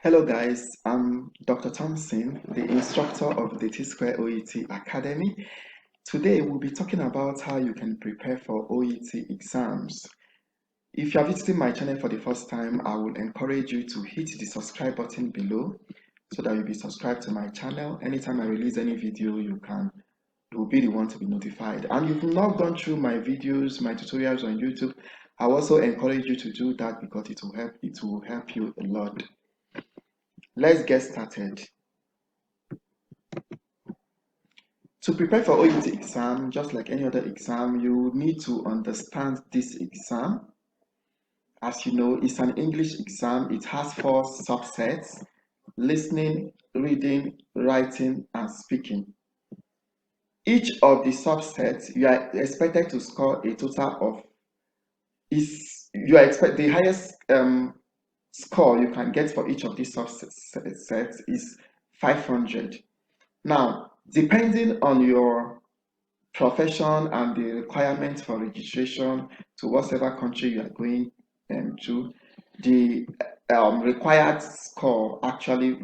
Hello guys, I'm Dr. Thompson, the instructor of the T-Square OET Academy. Today we'll be talking about how you can prepare for OET exams. If you are visiting my channel for the first time, I will encourage you to hit the subscribe button below so that you'll be subscribed to my channel. Anytime I release any video, you will be the one to be notified. And if you've not gone through my videos, my tutorials on YouTube, I also encourage you to do that because it will help you a lot. Let's get started. To prepare for OET exam, just like any other exam, you need to understand this exam. As you know, it's an English exam. It has 4 subsets: listening, reading, writing, and speaking. Each of the subsets, you are expected to score a total of the highest score you can get for each of these subsets is 500. Now, depending on your profession and the requirements for registration to whatever country you are going to, the required score actually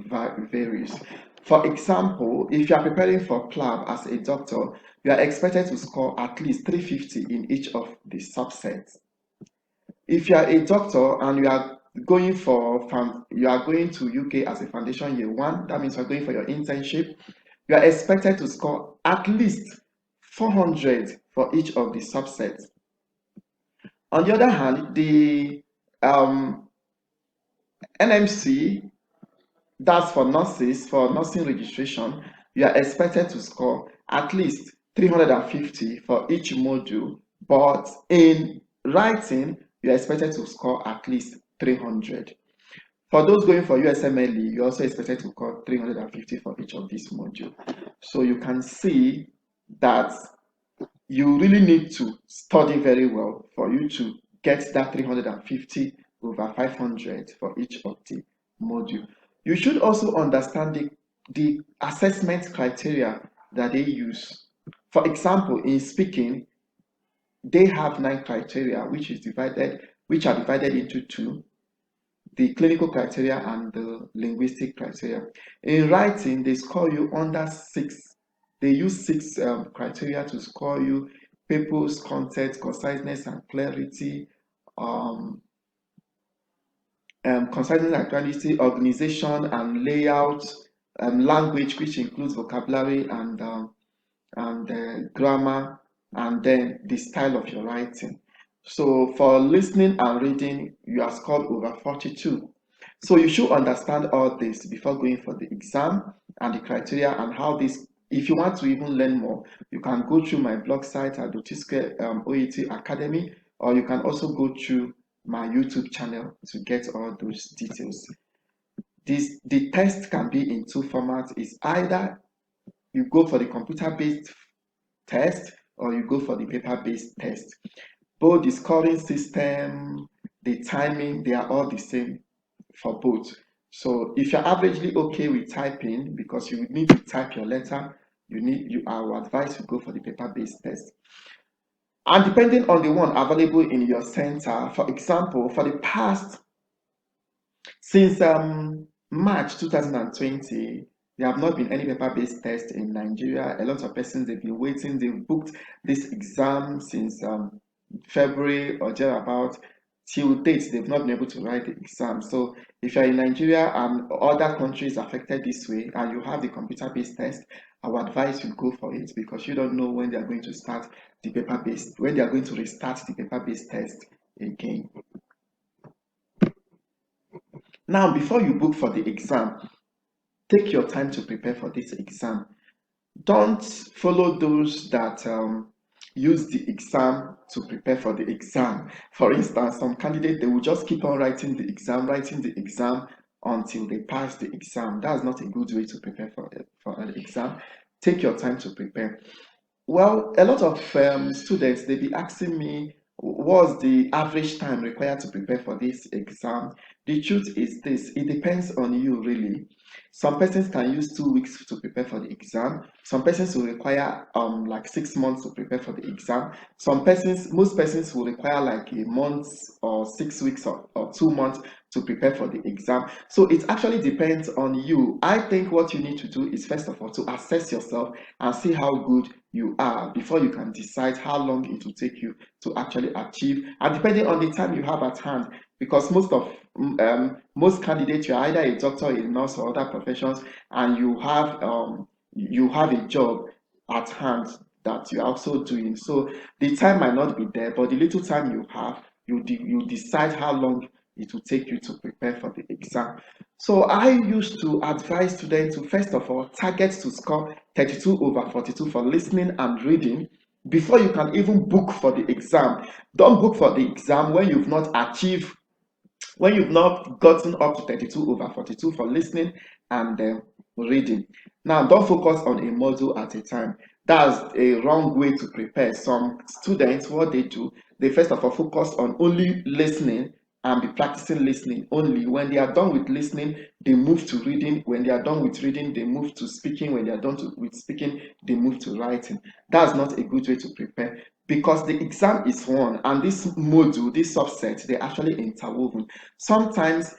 varies. For example, if you are preparing for PLAB as a doctor, you are expected to score at least 350 in each of the subsets. If you are a doctor and you are going to UK as a foundation year 1, that means you are going for your internship, you are expected to score at least 400 for each of the subsets. On the other hand, the NMC, that's for nurses, for nursing registration, you are expected to score at least 350 for each module, but in writing, you are expected to score at least 300. For those going for USMLE, you're also expected to score 350 for each of these modules. So you can see that you really need to study very well for you to get that 350 over 500 for each of the module. You should also understand the assessment criteria that they use. For example, in speaking, they have 9 criteria which are divided into 2: the clinical criteria and the linguistic criteria. In writing, they score you under 6. They use 6 criteria to score you: purpose, context, conciseness, and clarity, conciseness and clarity, organization and layout, language, which includes vocabulary and grammar, and then the style of your writing. So for listening and reading, you are scored over 42. So you should understand all this before going for the exam and the criteria and how this. If you want to even learn more, you can go through my blog site at the T-Square OET Academy, or you can also go through my YouTube channel to get all those details. The test can be in 2 formats. It's either you go for the computer-based test or you go for the paper-based test. Both the scoring system, the timing, they are all the same for both. So if you're averagely okay with typing, because you need to type your letter, I will advise you go for the paper-based test. And depending on the one available in your center, for example, for the past, since March 2020, there have not been any paper-based test in Nigeria. A lot of persons, they've been waiting. They've booked this exam since February or thereabout. Till date, they've not been able to write the exam. So if you're in Nigeria and other countries affected this way and you have the computer-based test, I would advise you go for it because you don't know when they are going to start the paper-based, when they are going to restart the paper-based test again. Now, before you book for the exam, take your time to prepare for this exam. Don't follow those that use the exam to prepare for the exam. For instance, some candidates, they will just keep on writing the exam until they pass the exam. That's not a good way to prepare for an exam. Take your time to prepare. Well, a lot of students, they be asking me, what's the average time required to prepare for this exam? The truth is this, it depends on you really. Some persons can use 2 weeks to prepare for the exam. Some persons will require like 6 months to prepare for the exam. Most persons will require like a month or 6 weeks or 2 months to prepare for the exam. So it actually depends on you. I think what you need to do is first of all to assess yourself and see how good you are before you can decide how long it will take you to actually achieve, and depending on the time you have at hand, because most candidates, you're either a doctor, a nurse, or other professions, and you have a job at hand that you're also doing. So the time might not be there, but the little time you have, you decide how long it will take you to prepare for the exam. So I used to advise students to first of all target to score 32 over 42 for listening and reading before you can even book for the exam. Don't book for the exam when you've not gotten up to 32 over 42 for listening and reading. Now, don't focus on a module at a time. That's a wrong way to prepare. Some students, what they do, they first of all focus on only listening and be practicing listening only. When they are done with listening, they move to reading. When they are done with reading, they move to speaking. When they are with speaking, they move to writing. That's not a good way to prepare, because the exam is one and this module, this subset, they're actually interwoven. Sometimes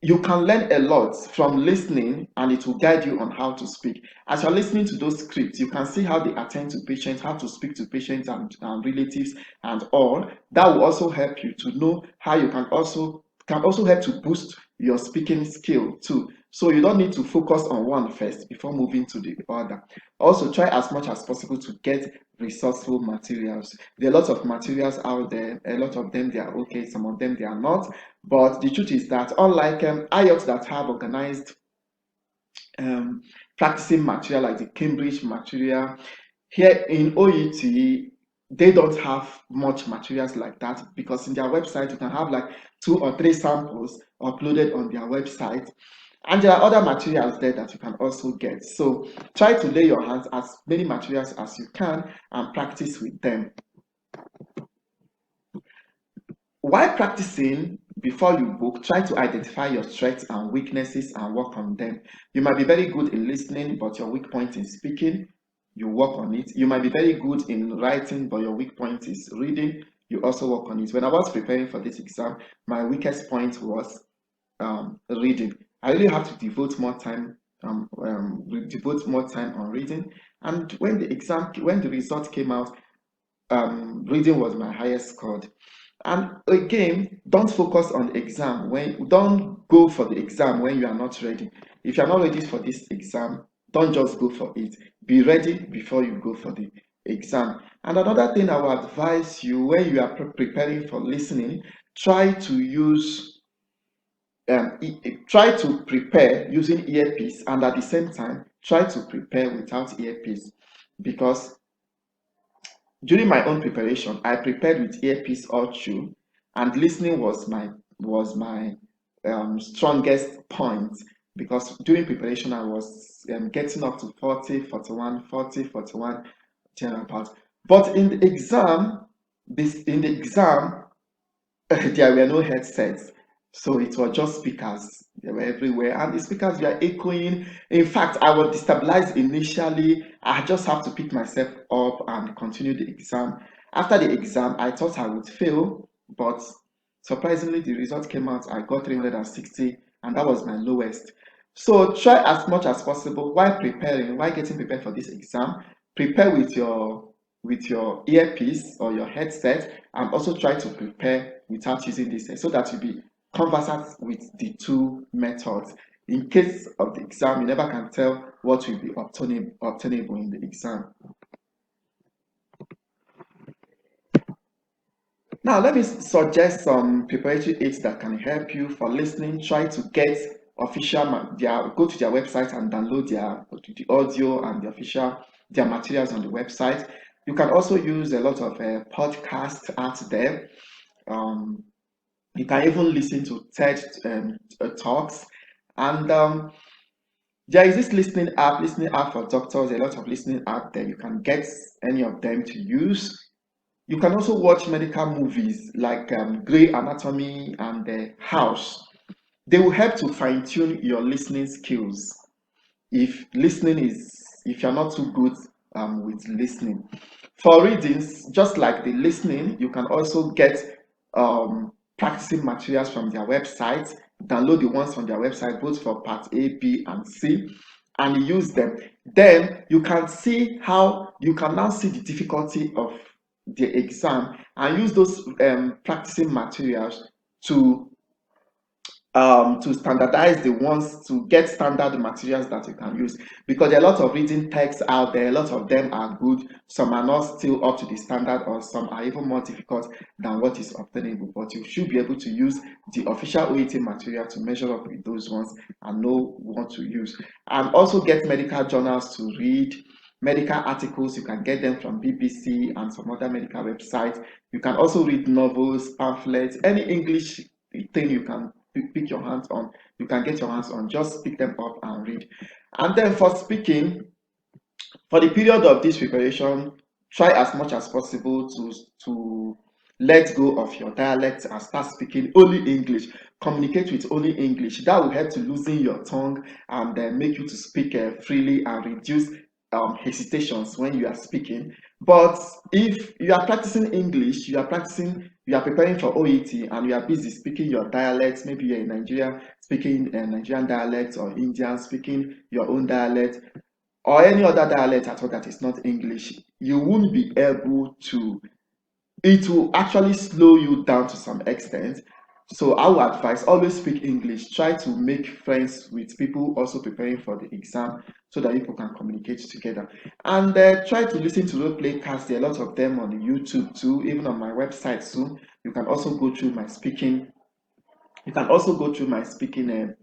you can learn a lot from listening and it will guide you on how to speak. As you're listening to those scripts, you can see how they attend to patients, how to speak to patients and relatives and all. That will also help you to know how you can also help to boost your speaking skill too. So you don't need to focus on one first before moving to the other. Also, try as much as possible to get resourceful materials. There are lots of materials out there. A lot of them they are okay, some of them they are not. But the truth is that unlike IELTS that have organized um, practicing material like the Cambridge material, here in OUT, they don't have much materials like that, because in their website you can have like 2 or 3 samples uploaded on their website, and there are other materials there that you can also get. So try to lay your hands as many materials as you can and practice with them. While practicing, before you book, try to identify your strengths and weaknesses and work on them. You might be very good in listening, but your weak point is speaking. You work on it. You might be very good in writing, but your weak point is reading. You also work on it. When I was preparing for this exam, my weakest point was reading. I really have to devote more time on reading. And when the result came out, reading was my highest scored. And again, don't focus on the exam don't go for the exam when you are not ready. If you are not ready for this exam, don't just go for it. Be ready before you go for the exam. And another thing I will advise you, when you are preparing for listening, try to use try to prepare using earpiece, and at the same time try to prepare without earpiece, because during my own preparation, I prepared with earpiece all through, and listening was my strongest point, because during preparation I was getting up to 40, 41, 40, 41 general part. But in the exam, there were no headsets, so it was just speakers. They were everywhere, and the speakers were echoing. In fact, I was destabilized initially. I just have to pick myself up and continue the exam. After the exam, I thought I would fail, but surprisingly, the result came out. I got 360, and that was my lowest. So try as much as possible while getting prepared for this exam. Prepare with your earpiece or your headset, and also try to prepare without using this so that you'll be conversant with the two methods. In case of the exam, you never can tell what will be obtainable in the exam. Now, let me suggest some preparatory aids that can help you for listening. Try to get go to their website and download the audio and their materials on the website. You can also use a lot of podcasts out there. Um, you can even listen to TED talks, and there is this listening app for doctors. A lot of listening app there. You can get any of them to use. You can also watch medical movies like Grey Anatomy and The House. They will help to fine tune your listening skills. If you're not too good with listening. For readings, just like the listening, you can also get practicing materials from their website. Download the ones from their website, both for part A, B, and C, and use them. Then you can see how you can now see the difficulty of the exam and use those practicing materials to to standardize the ones, to get standard materials that you can use, because there are a lot of reading texts out there. A lot of them are good, some are not still up to the standard, or some are even more difficult than what is obtainable, but you should be able to use the official OET material to measure up with those ones and know what to use. And also get medical journals to read, medical articles. You can get them from BBC and some other medical websites. You can also read novels, pamphlets, any English thing you can pick your hands on, you can get your hands on, just pick them up and read. And then for speaking, for the period of this preparation, try as much as possible to let go of your dialect and start speaking only English. Communicate with only English. That will help to loosen your tongue and make you to speak freely and reduce hesitations when you are speaking. But if you are practicing English, you are preparing for OET and you are busy speaking your dialect, maybe you're in Nigeria speaking Nigerian dialect, or Indian speaking your own dialect, or any other dialect at all that is not English, you won't be able to, it will actually slow you down to some extent. So I would advise, always speak English. Try to make friends with people also preparing for the exam so that people can communicate together. And try to listen to role play casts. There are a lot of them on YouTube too, even on my website soon. You can also go through my speaking. You can also go through my speaking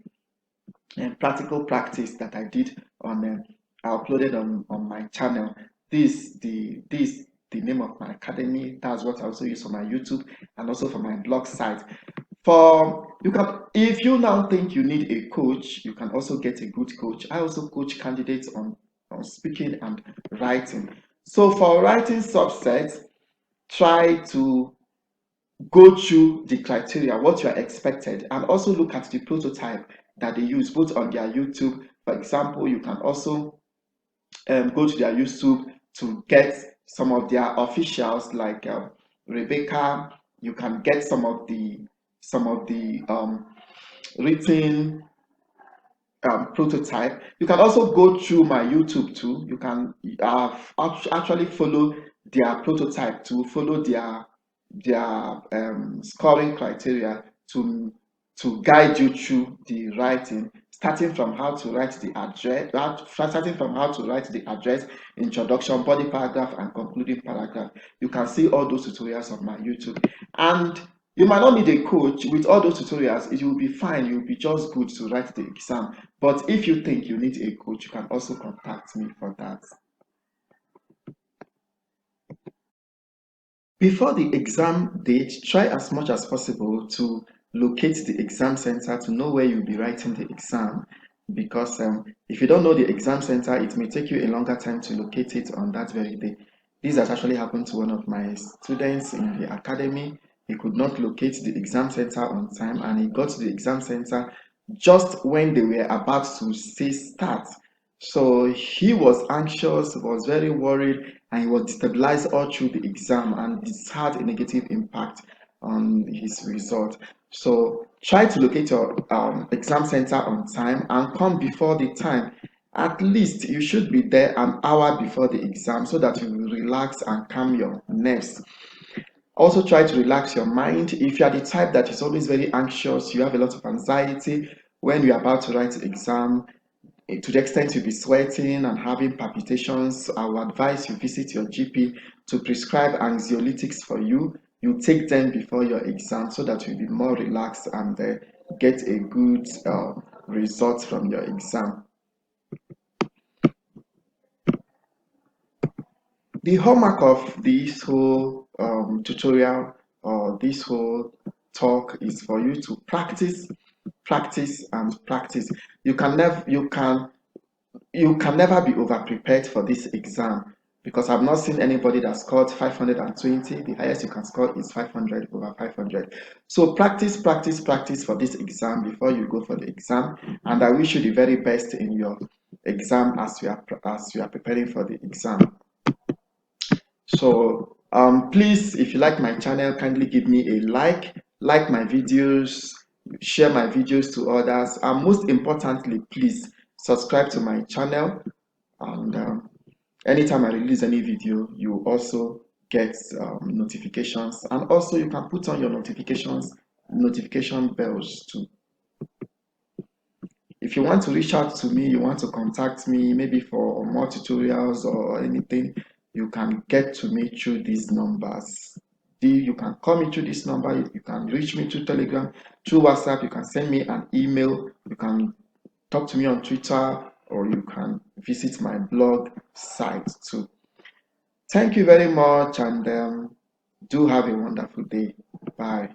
practical practice that I did on I uploaded on my channel. This the name of my academy. That's what I also use for my YouTube and also for my blog site. For you can, if you now think you need a coach, you can also get a good coach. I also coach candidates on speaking and writing. So for writing subsets, try to go through the criteria, what you are expected, and also look at the prototype that they use both on their YouTube. For example, you can also go to their YouTube to get some of their officials like Rebecca. You can get some of the written prototype. You can also go through my YouTube too. You can actually follow their prototype to follow their scoring criteria to guide you through the writing, starting from how to write the address, introduction, body paragraph, and concluding paragraph. You can see all those tutorials on my YouTube. And you might not need a coach. With all those tutorials, it will be fine. You'll be just good to write the exam. But if you think you need a coach, you can also contact me for that. Before the exam date, try as much as possible to locate the exam center to know where you'll be writing the exam, because if you don't know the exam center, it may take you a longer time to locate it on that very day. This has actually happened to one of my students in the academy. He could not locate the exam center on time, and he got to the exam center just when they were about to say start. So he was anxious, was very worried, and he was destabilized all through the exam, and this had a negative impact on his result. So try to locate your exam center on time and come before the time. At least you should be there an hour before the exam so that you will relax and calm your nerves. Also try to relax your mind. If you are the type that is always very anxious, you have a lot of anxiety when you're about to write the exam, to the extent you'll be sweating and having palpitations, I will advise you visit your GP to prescribe anxiolytics for you. You take them before your exam so that you'll be more relaxed and get a good result from your exam. The hallmark of this whole tutorial or this whole talk is for you to practice, practice, and practice. You can never be over prepared for this exam, because I've not seen anybody that scored 520. The highest you can score is 500 over 500. So practice, practice, practice for this exam before you go for the exam. And I wish you the very best in your exam as you are preparing for the exam. So please, if you like my channel, kindly give me a like my videos, share my videos to others, and most importantly, please subscribe to my channel. And anytime I release any video, you also get notifications, and also you can put on your notification bells too. If you want to reach out to me, you want to contact me, maybe for more tutorials or anything, you can get to me through these numbers. You can call me through this number, you can reach me through Telegram, through WhatsApp, you can send me an email, you can talk to me on Twitter, or you can visit my blog site too. Thank you very much, and do have a wonderful day. Bye.